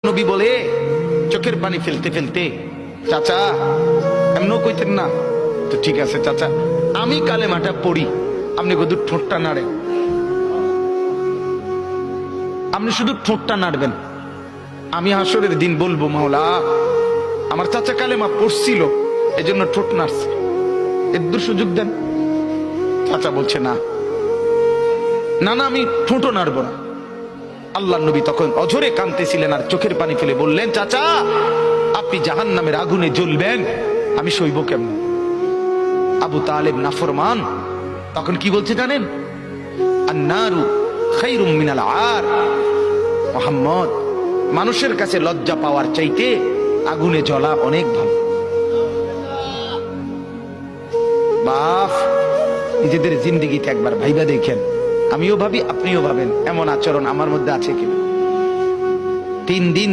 নবী বলে চোখের পানি ফেলতে ফেলতে, চাচা এমনও কইতেন না তো ঠিক আছে চাচা, আমি কালেমাটা পড়ি, আপনি শুধু ঠোঁটটা নাড়েন, আপনি শুধু ঠোঁটটা নাড়বেন, আমি হাসরের দিন বলবো মাওলা আমার চাচা কালেমা পড়ছিল এজন্য ঠোঁট নাড়ছে, এর সুযোগ দেন। চাচা বলছে না না না, আমি ঠোঁটও নাড়বো না। আল্লাহ নবী তখন অঝরে কাঁদতেছিলেন আর চোখের পানি ফেলে বললেন, চাচা আপনি জাহান্নামের আগুনে জ্বলবেন, আমি সইব কেমন? আবু তালেব নাফরমান তখন কি বলছে জানেন? আন্নারু খায়রুম মিনাল আর, মুহাম্মদ মানুষের কাছে লজ্জা পাওয়ার চাইতে আগুনে জ্বলা অনেক ভালো। বাপ নিজেদের জিন্দেগিতে একবার ভাইবা দেখেন, আমিও ভাবি আপনিও ভাবেন এমন আচরণ আমার মধ্যে আছে কিনা। 3 দিন